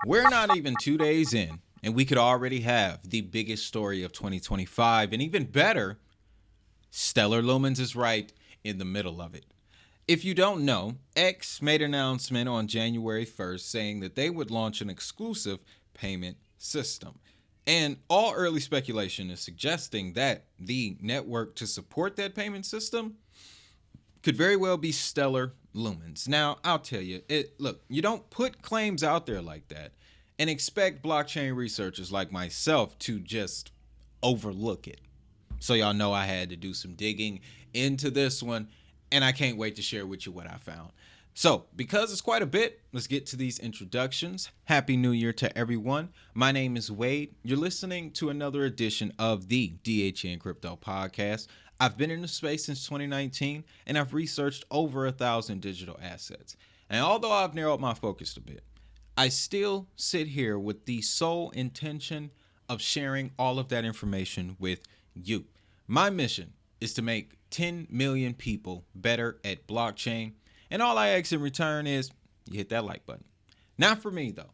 We're not even 2 days in, and we could already have the biggest story of 2025, and even better, Stellar Lumens is right in the middle of it. If you don't know, X made an announcement on January 1st saying that they would launch an exclusive payment system. And all early speculation is suggesting that the network to support that payment system could very well be Stellar Lumens. Now, I'll tell you, look, you don't put claims out there like that and expect blockchain researchers like myself to just overlook it. So y'all know I had to do some digging into this one, and I can't wait to share with you what I found. So, because it's quite a bit, let's get to these introductions. Happy New Year to everyone. My name is Wade. You're listening to another edition of the DHN Crypto Podcast. I've been in the space since 2019, and I've researched over 1,000 digital assets. And although I've narrowed my focus a bit, I still sit here with the sole intention of sharing all of that information with you. My mission is to make 10 million people better at blockchain, and all I ask in return is you hit that like button. Not for me, though.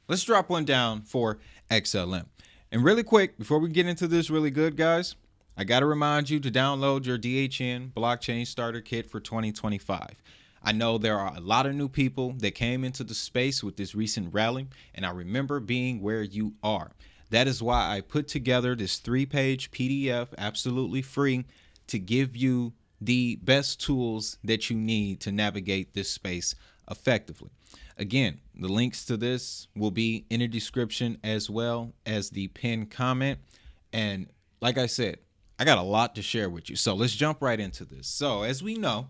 Let's drop one down for XLM. And really quick, before we get into this really good, guys, I got to remind you to download your DHN Blockchain Starter Kit for 2025. I know there are a lot of new people that came into the space with this recent rally, and I remember being where you are. That is why I put together this 3-page PDF, absolutely free, to give you the best tools that you need to navigate this space effectively. Again, the links to this will be in the description as well as the pinned comment. And like I said, I got a lot to share with you. So let's jump right into this. So as we know,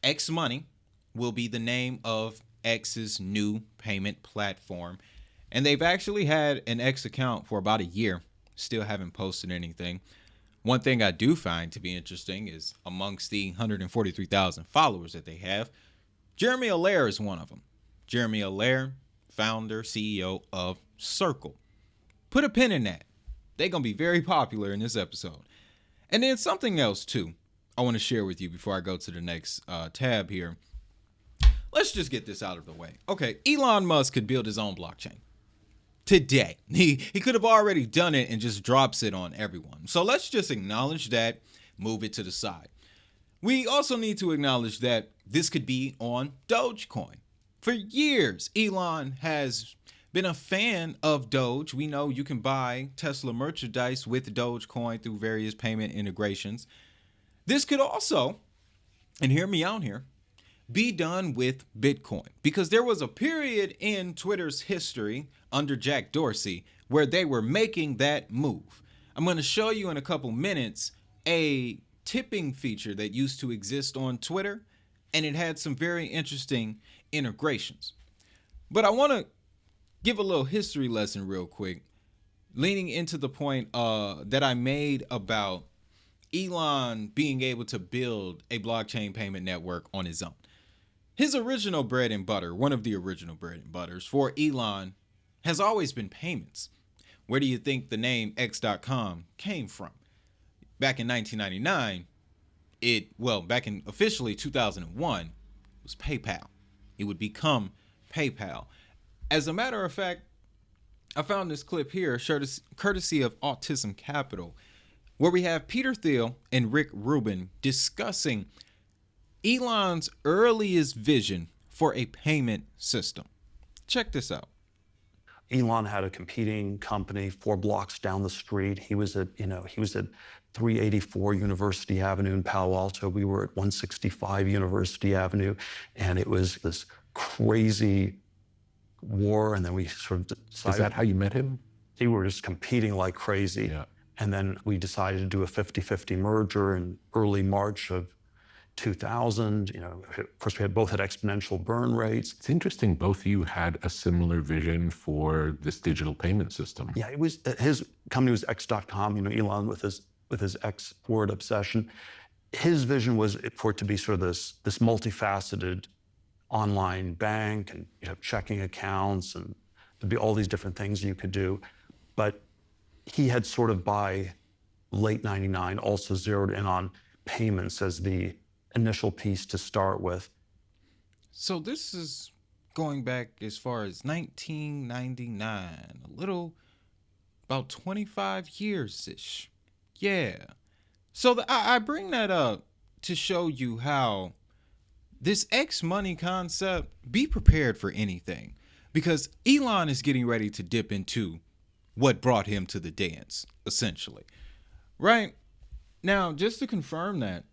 X Money will be the name of X's new payment platform. And they've actually had an X account for about a year. Still haven't posted anything. One thing I do find to be interesting is amongst the 143,000 followers that they have, Jeremy Allaire is one of them. Jeremy Allaire, founder, CEO of Circle. Put a pin in that. They're going to be very popular in this episode. And then something else, too, I want to share with you before I go to the next tab here. Let's just get this out of the way. Okay, Elon Musk could build his own blockchain. Today. He could have already done it and just drops it on everyone. So let's just acknowledge that, move it to the side. We also need to acknowledge that this could be on Dogecoin. For years, Elon has been a fan of Doge. We know you can buy Tesla merchandise with Dogecoin through various payment integrations. This could also, and hear me out here, be done with Bitcoin, because there was a period in Twitter's history under Jack Dorsey where they were making that move. I'm going to show you in a couple minutes a tipping feature that used to exist on Twitter, and it had some very interesting integrations. But I want to give a little history lesson real quick, leaning into the point that I made about Elon being able to build a blockchain payment network on his own. His original bread and butter, one of the original bread and butters for Elon, has always been payments. Where do you think the name X.com came from? Back in 1999, back in officially 2001, it was PayPal. It would become PayPal. As a matter of fact, I found this clip here, courtesy of Autism Capital, where we have Peter Thiel and Rick Rubin discussing Elon's earliest vision for a payment system. Check this out. Elon had a competing company 4 blocks down the street. He was at 384 University Avenue in Palo Alto. We were at 165 University Avenue, and it was this crazy war. And then we sort of decided. Is that how you met him? We were just competing like crazy. Yeah. And then we decided to do a 50-50 merger in early March of 2000. Of course, we both had exponential burn rates. It's interesting, both of you had a similar vision for this digital payment system. Yeah, it was his company was X.com. Elon with his X word obsession. His vision was for it to be sort of this multifaceted online bank, and you have checking accounts, and there'd be all these different things you could do. But he had sort of by late '99 also zeroed in on payments as the initial piece to start with. So this is going back as far as 1999, a little about 25 years ish. Yeah. So I bring that up to show you how this X money concept, be prepared for anything, because Elon is getting ready to dip into what brought him to the dance, essentially. Right? Now, just to confirm that,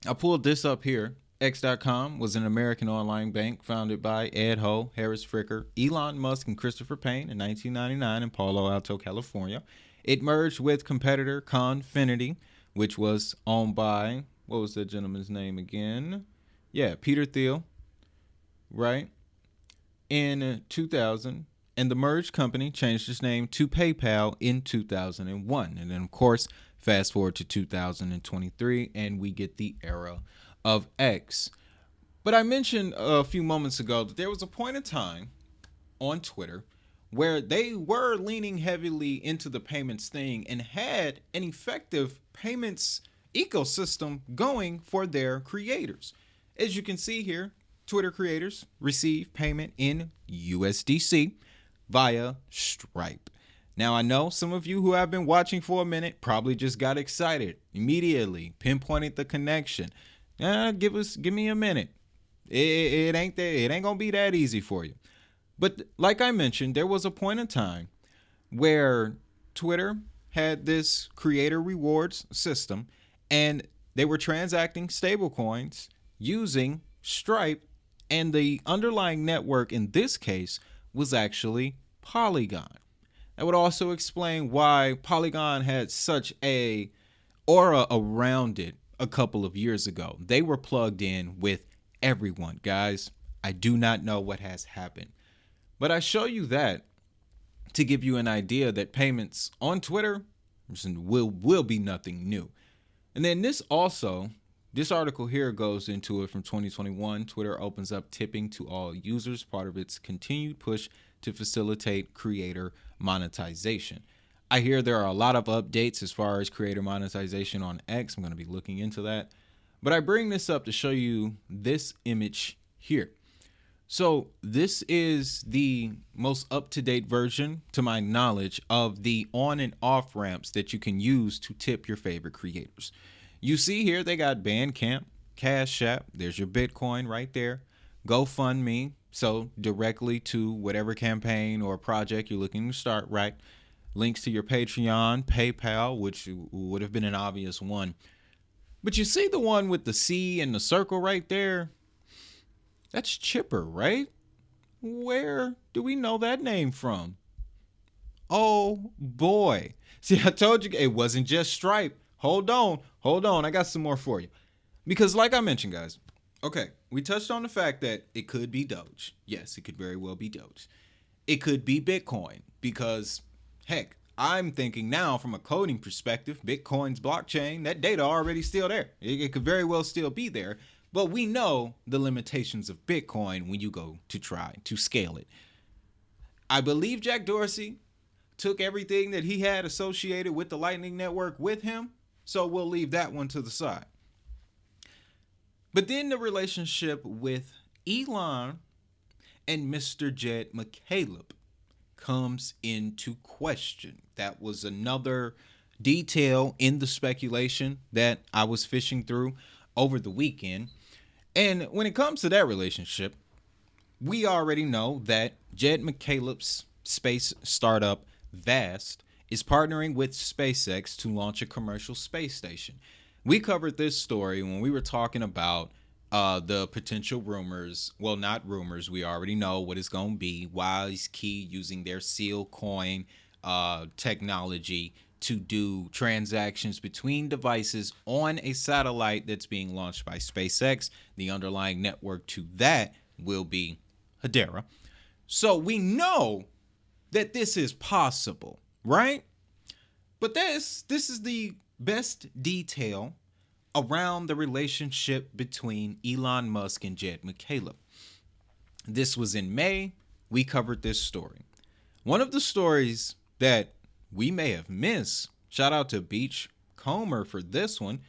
I pulled this up here. X.com was an American online bank founded by Ed Ho, Harris Fricker, Elon Musk, and Christopher Payne in 1999 in Palo Alto, California. It merged with competitor Confinity, which was owned by, what was that gentleman's name again? Yeah, Peter Thiel, right? In 2000. And the merged company changed its name to PayPal in 2001. And then, of course, fast forward to 2023, and we get the era of X. But I mentioned a few moments ago that there was a point in time on Twitter where they were leaning heavily into the payments thing and had an effective payments ecosystem going for their creators. As you can see here, Twitter creators receive payment in USDC via Stripe. Now, I know some of you who have been watching for a minute probably just got excited immediately, pinpointed the connection. Give me a minute. It ain't gonna be that easy for you. But like I mentioned, there was a point in time where Twitter had this creator rewards system, and they were transacting stablecoins using Stripe, and the underlying network in this case was actually Polygon. That would also explain why Polygon had such a aura around it a couple of years ago. They were plugged in with everyone, guys. I do not know what has happened, but I show you that to give you an idea that payments on Twitter will be nothing new. And then this article here goes into it from 2021. Twitter opens up tipping to all users, part of its continued push to facilitate creator monetization. I hear there are a lot of updates as far as creator monetization on X. I'm going to be looking into that. But I bring this up to show you this image here. So this is the most up-to-date version, to my knowledge, of the on and off ramps that you can use to tip your favorite creators. You see here they got Bandcamp, Cash App, there's your Bitcoin right there, GoFundMe, so directly to whatever campaign or project you're looking to start, right? Links to your Patreon, PayPal, which would have been an obvious one. But you see the one with the C and the circle right there? That's Chipper, right? Where do we know that name from? Oh boy. See, I told you it wasn't just Stripe. Hold on. I got some more for you. Because like I mentioned, guys, okay, we touched on the fact that it could be Doge. Yes, it could very well be Doge. It could be Bitcoin because, heck, I'm thinking now from a coding perspective, Bitcoin's blockchain, that data already still there. It could very well still be there, but we know the limitations of Bitcoin when you go to try to scale it. I believe Jack Dorsey took everything that he had associated with the Lightning Network with him, so we'll leave that one to the side. But then the relationship with Elon and Mr. Jed McCaleb comes into question. That was another detail in the speculation that I was fishing through over the weekend. And when it comes to that relationship, we already know that Jed McCaleb's space startup Vast is partnering with SpaceX to launch a commercial space station. We covered this story when we were talking about the potential rumors. Well, not rumors. We already know what it's going to be. WiseKey using their seal coin technology to do transactions between devices on a satellite that's being launched by SpaceX. The underlying network to that will be Hedera. So we know that this is possible, right? But this is the best detail around the relationship between Elon Musk and Jed McCaleb. This was in May. We covered this story. One of the stories that we may have missed, shout out to Beach Comer for this one,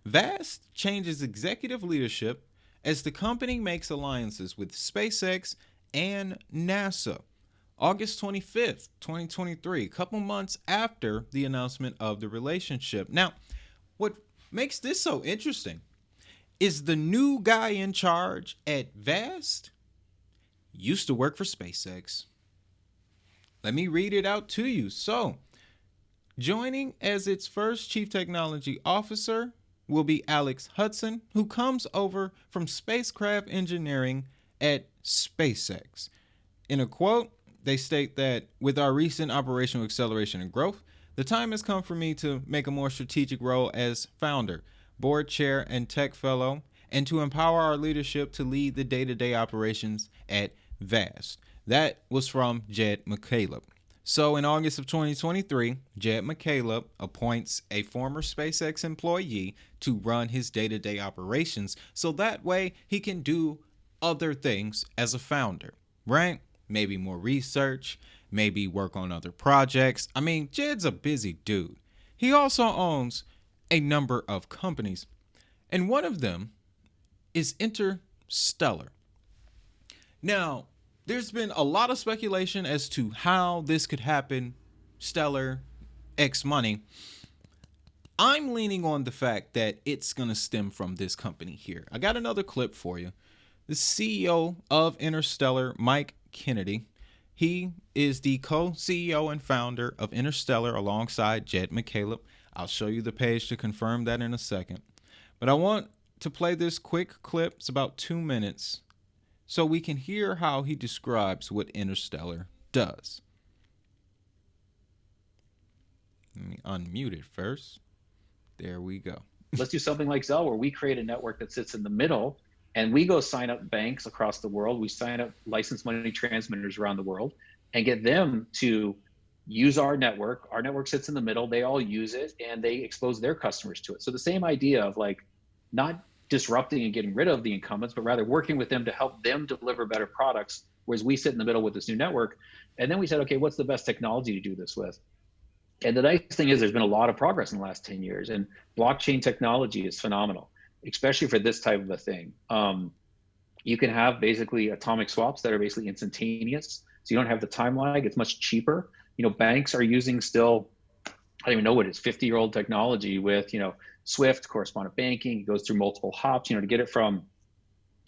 Vast changes executive leadership as the company makes alliances with SpaceX and NASA. August 25th, 2023, a couple months after the announcement of the relationship. Now, what makes this so interesting is the new guy in charge at Vast used to work for SpaceX. Let me read it out to you. So, joining as its first chief technology officer will be Alex Hudson, who comes over from spacecraft engineering at SpaceX. In a quote, they state that with our recent operational acceleration and growth, the time has come for me to make a more strategic role as founder, board chair, and tech fellow, and to empower our leadership to lead the day-to-day operations at Vast. That was from Jed McCaleb. So in August of 2023, Jed McCaleb appoints a former SpaceX employee to run his day-to-day operations, so that way he can do other things as a founder, right? Maybe more research, maybe work on other projects. I mean, Jed's a busy dude. He also owns a number of companies, and one of them is Interstellar. Now, there's been a lot of speculation as to how this could happen, Stellar, X money. I'm leaning on the fact that it's going to stem from this company here. I got another clip for you. The CEO of Interstellar, Mike Kennedy, he is the co-CEO and founder of Interstellar alongside Jed McCaleb. I'll show you the page to confirm that in a second. But I want to play this quick clip. It's about 2 minutes, so we can hear how he describes what Interstellar does. Let me unmute it first. There we go. Let's do something like Zelle, where we create a network that sits in the middle, and we go sign up banks across the world. We sign up licensed money transmitters around the world and get them to use our network. Our network sits in the middle. They all use it, and they expose their customers to it. So the same idea of like not disrupting and getting rid of the incumbents, but rather working with them to help them deliver better products, whereas we sit in the middle with this new network. And then we said, okay, what's the best technology to do this with? And the nice thing is there's been a lot of progress in the last 10 years, and blockchain technology is phenomenal, especially for this type of a thing. You can have basically atomic swaps that are basically instantaneous. So you don't have the time lag. It's much cheaper. You know, banks are using still, I don't even know what it is, 50-year-old technology with, Swift, correspondent banking. It goes through multiple hops, to get it from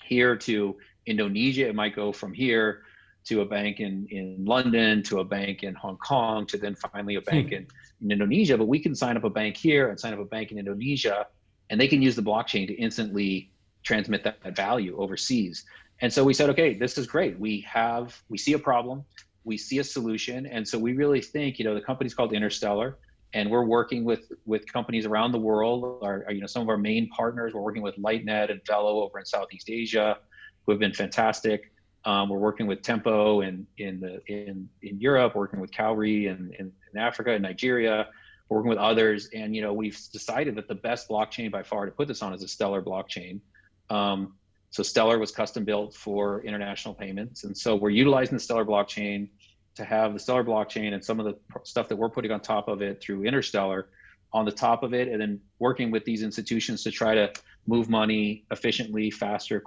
here to Indonesia. It might go from here to a bank in London, to a bank in Hong Kong, to then finally a bank in Indonesia. But we can sign up a bank here and sign up a bank in Indonesia, and they can use the blockchain to instantly transmit that value overseas. And so we said, okay, this is great. We see a problem, we see a solution. And so we really think, the company's called Interstellar, and we're working with companies around the world. Some of our main partners, we're working with Lightnet and Velo over in Southeast Asia, who have been fantastic. We're working with Tempo in Europe, working with Cowrie in Africa and Nigeria. We're working with others, and we've decided that the best blockchain by far to put this on is a Stellar blockchain. So Stellar was custom built for international payments, and so we're utilizing the Stellar blockchain to have the Stellar blockchain and some of the stuff that we're putting on top of it through Interstellar on the top of it, and then working with these institutions to try to move money efficiently, faster,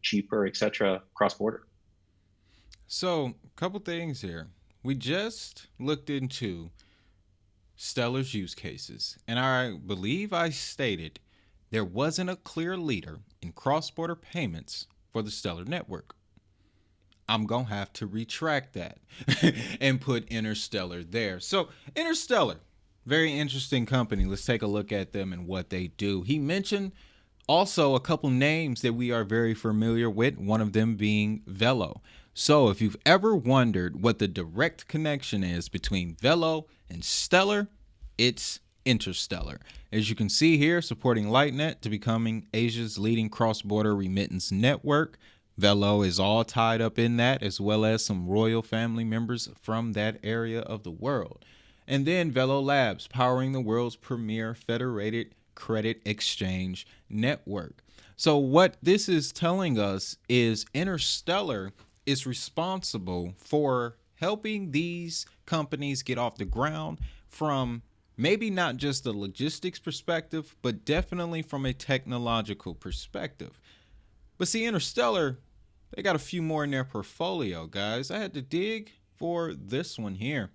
cheaper, etc., cross-border. So, a couple things here. We just looked into Stellar's use cases, and I believe I stated there wasn't a clear leader in cross-border payments for the Stellar network. I'm going to have to retract that and put Interstellar there. So, Interstellar, very interesting company. Let's take a look at them and what they do. He mentioned also a couple names that we are very familiar with, one of them being Velo. So if you've ever wondered what the direct connection is between Velo and Stellar, it's Interstellar. As you can see here, supporting Lightnet to becoming Asia's leading cross-border remittance network. Velo is all tied up in that, as well as some royal family members from that area of the world. And then Velo Labs, powering the world's premier federated credit exchange network. So what this is telling us is Interstellar is responsible for helping these companies get off the ground from maybe not just a logistics perspective, but definitely from a technological perspective. But see, Interstellar they got a few more in their portfolio, guys. I had to dig for this one here.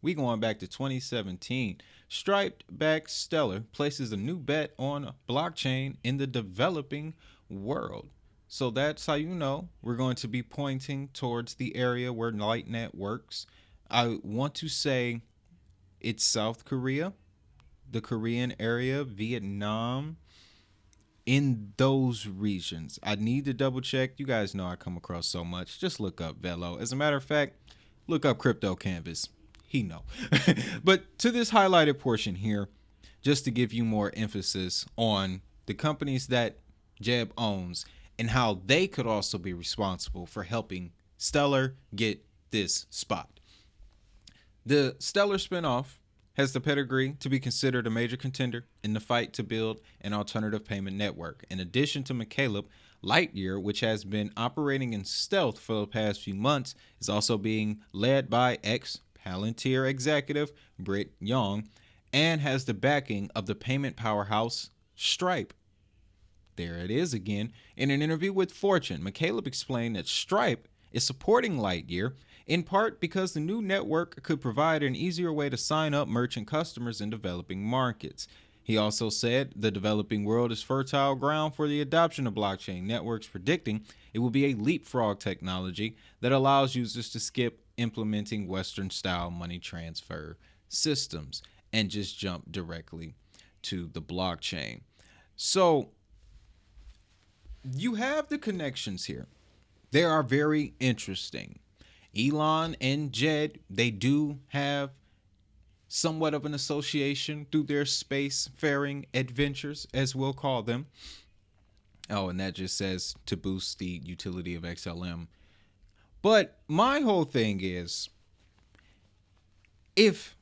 We going back to 2017. Stripe-backed Stellar places a new bet on blockchain in the developing world. So that's how you know we're going to be pointing towards the area where LightNet works. I want to say it's South Korea, the Korean area, Vietnam, in those regions. I need to double check. You guys know I come across so much. Just look up Velo. As a matter of fact, look up Crypto Canvas. He know. But to this highlighted portion here, just to give you more emphasis on the companies that Jeb owns and how they could also be responsible for helping Stellar get this spot. The Stellar spinoff has the pedigree to be considered a major contender in the fight to build an alternative payment network. In addition to McCaleb, Lightyear, which has been operating in stealth for the past few months, is also being led by ex-Palantir executive Britt Young and has the backing of the payment powerhouse Stripe. There it is again. In an interview with Fortune, McCaleb explained that Stripe is supporting Lightyear in part because the new network could provide an easier way to sign up merchant customers in developing markets. He also said the developing world is fertile ground for the adoption of blockchain networks, predicting it will be a leapfrog technology that allows users to skip implementing Western-style money transfer systems and just jump directly to the blockchain. So you have the connections here. They are very interesting. Elon and Jed, they do have somewhat of an association through their spacefaring adventures, as we'll call them. Oh, and that just says to boost the utility of XLM. But my whole thing is, if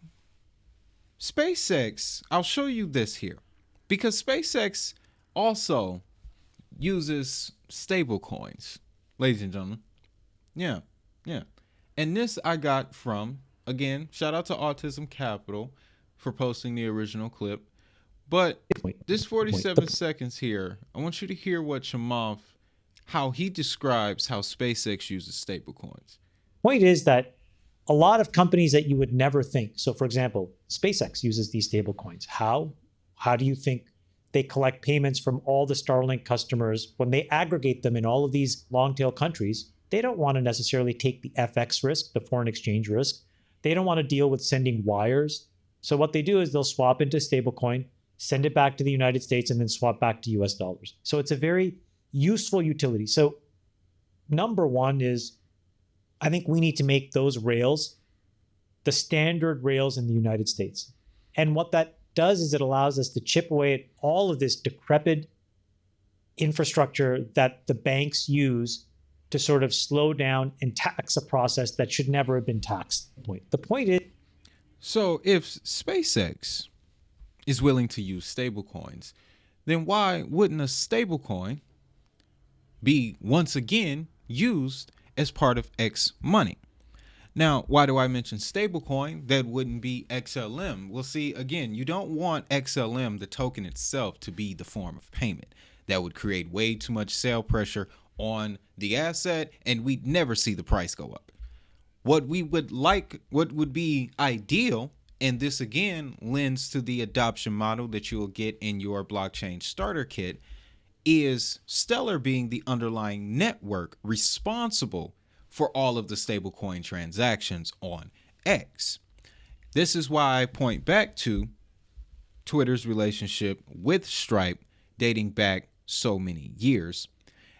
SpaceX, I'll show you this here, because SpaceX also uses stablecoins, ladies and gentlemen. Yeah. And this I got from, again, shout out to Autism Capital for posting the original clip. But this 47 seconds here, I want you to hear what Chamath, how he describes how SpaceX uses stablecoins. Point is that a lot of companies that you would never think. So for example, SpaceX uses these stablecoins. How? How do you think they collect payments from all the Starlink customers when they aggregate them in all of these long tail countries? They don't want to necessarily take the FX risk, the foreign exchange risk. They don't want to deal with sending wires. So what they do is they'll swap into stablecoin, send it back to the United States, and then swap back to US dollars. So it's a very useful utility. So number one is, I think we need to make those rails the standard rails in the United States. And what that does is it allows us to chip away at all of this decrepit infrastructure that the banks use to sort of slow down and tax a process that should never have been taxed. The point is... So if SpaceX is willing to use stablecoins, then why wouldn't a stablecoin be once again used as part of X money? Now, why do I mention stablecoin? That wouldn't be XLM. Well, see, again, you don't want XLM, the token itself, to be the form of payment. That would create way too much sale pressure on the asset, and we'd never see the price go up. What we would like, what would be ideal, and this again lends to the adoption model that you will get in your blockchain starter kit, is Stellar being the underlying network responsible for all of the stablecoin transactions on X. This is why I point back to Twitter's relationship with Stripe dating back so many years.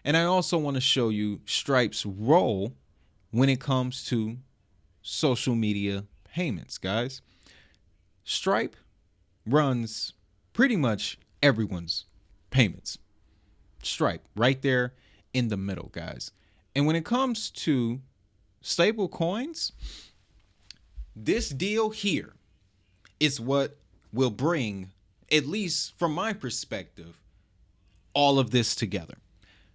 And I also want to show you Stripe's role when it comes to social media payments, guys. Stripe runs pretty much everyone's payments. Stripe right there in the middle, guys. And when it comes to stable coins, this deal here is what will bring, at least from my perspective, all of this together.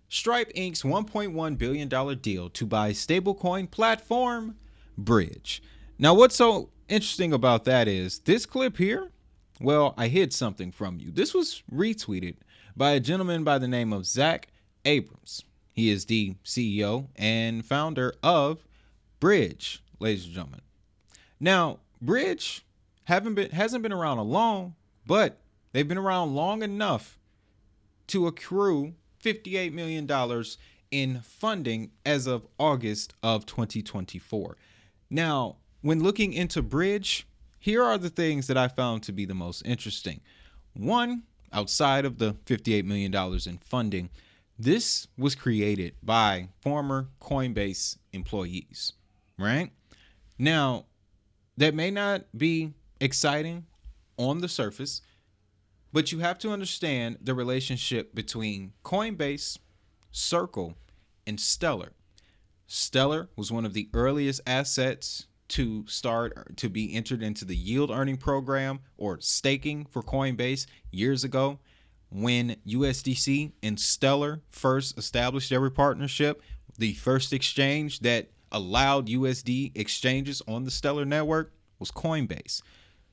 Stripe Inc.'s $1.1 billion deal to buy stablecoin platform Bridge. Now, what's so interesting about that is this clip here, well, I hid something from you. This was retweeted by a gentleman by the name of Zach Abrams. He is the CEO and founder of Bridge, ladies and gentlemen. Now, Bridge hasn't been around long, but they've been around long enough to accrue $58 million in funding as of August of 2024. Now, when looking into Bridge, here are the things that I found to be the most interesting. One, outside of the $58 million in funding, this was created by former Coinbase employees, right? Now, that may not be exciting on the surface, but you have to understand the relationship between Coinbase, Circle, and Stellar. Stellar was one of the earliest assets to be entered into the yield earning program or staking for Coinbase years ago. When USDC and Stellar first established their partnership, the first exchange that allowed USD exchanges on the Stellar network was Coinbase.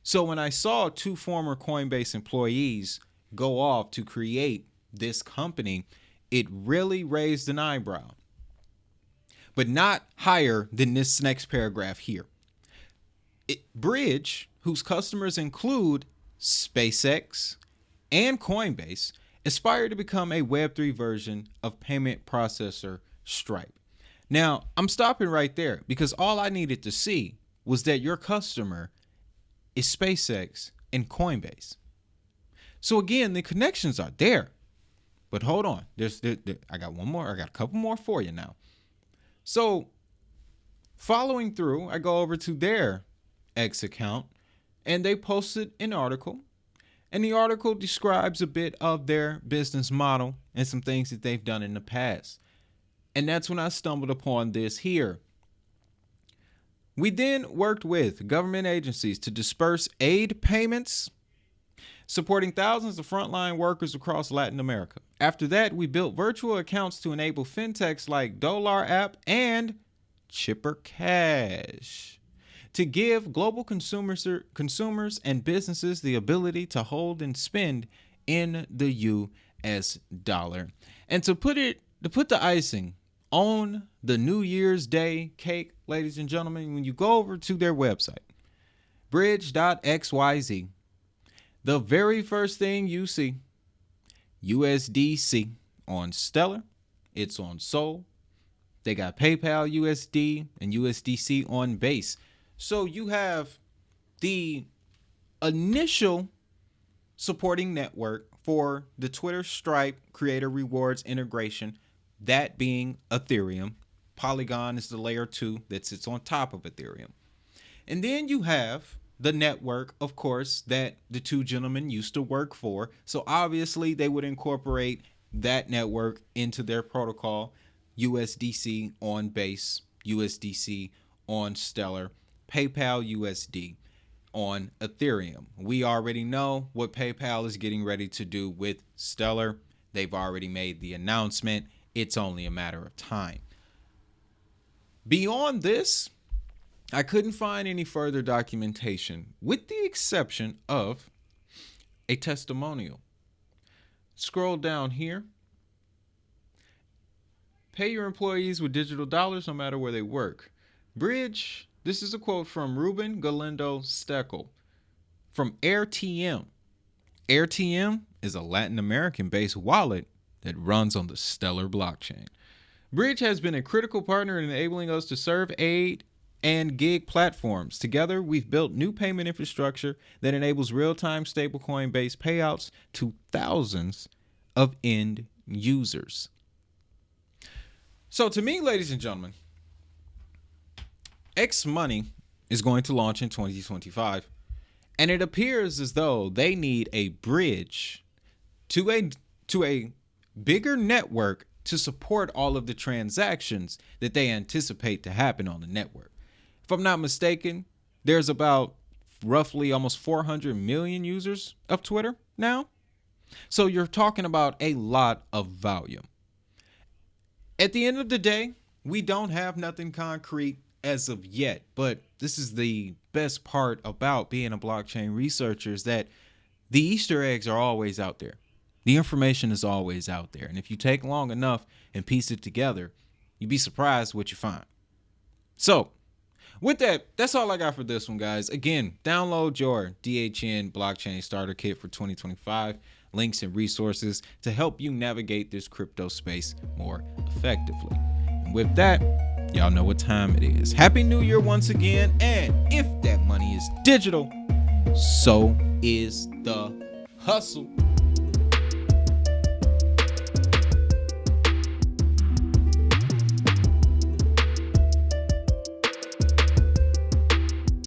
So when I saw two former Coinbase employees go off to create this company, it really raised an eyebrow. But not higher than this next paragraph here. Bridge, whose customers include SpaceX and Coinbase, aspire to become a Web3 version of payment processor Stripe. Now, I'm stopping right there because all I needed to see was that your customer is SpaceX and Coinbase. So again, the connections are there. But hold on. I got one more. I got a couple more for you now. So following through, I go over to their X account and they posted an article. And the article describes a bit of their business model and some things that they've done in the past. And that's when I stumbled upon this here. We then worked with government agencies to disperse aid payments, supporting thousands of frontline workers across Latin America. After that, we built virtual accounts to enable fintechs like Dollar App and Chipper Cash to give global consumers and businesses the ability to hold and spend in the US dollar. And to put the icing on the New Year's Day cake, ladies and gentlemen, when you go over to their website, bridge.xyz, the very first thing you see, USDC on Stellar, it's on Sol. They got PayPal USD and USDC on Base. So you have the initial supporting network for the Twitter Stripe creator rewards integration, that being Ethereum. Polygon is the layer 2 that sits on top of Ethereum. And then you have the network, of course, that the two gentlemen used to work for. So obviously they would incorporate that network into their protocol. USDC on Base, USDC on Stellar, PayPal USD on Ethereum. We already know what PayPal is getting ready to do with Stellar. They've already made the announcement. It's only a matter of time. Beyond this, I couldn't find any further documentation, with the exception of a testimonial. Scroll down here. Pay your employees with digital dollars no matter where they work. Bridge, this is a quote from Ruben Galindo Steckel from AirTM. AirTM is a Latin American-based wallet that runs on the Stellar blockchain. Bridge has been a critical partner in enabling us to serve aid and gig platforms. Together, we've built new payment infrastructure that enables real-time stablecoin-based payouts to thousands of end users. So to me, ladies and gentlemen, X Money is going to launch in 2025, and it appears as though they need a bridge to a bigger network to support all of the transactions that they anticipate to happen on the network. If I'm not mistaken, there's about roughly almost 400 million users of Twitter now. So you're talking about a lot of volume. At the end of the day, we don't have nothing concrete as of yet, but this is the best part about being a blockchain researcher, is that the Easter eggs are always out there. The information is always out there. And if you take long enough and piece it together, you'd be surprised what you find. So with that, that's all I got for this one, guys. Again, download your DHN Blockchain Starter Kit for 2025. Links and resources to help you navigate this crypto space more effectively. And with that, y'all know what time it is. Happy New Year once again. And if that money is digital, so is the hustle.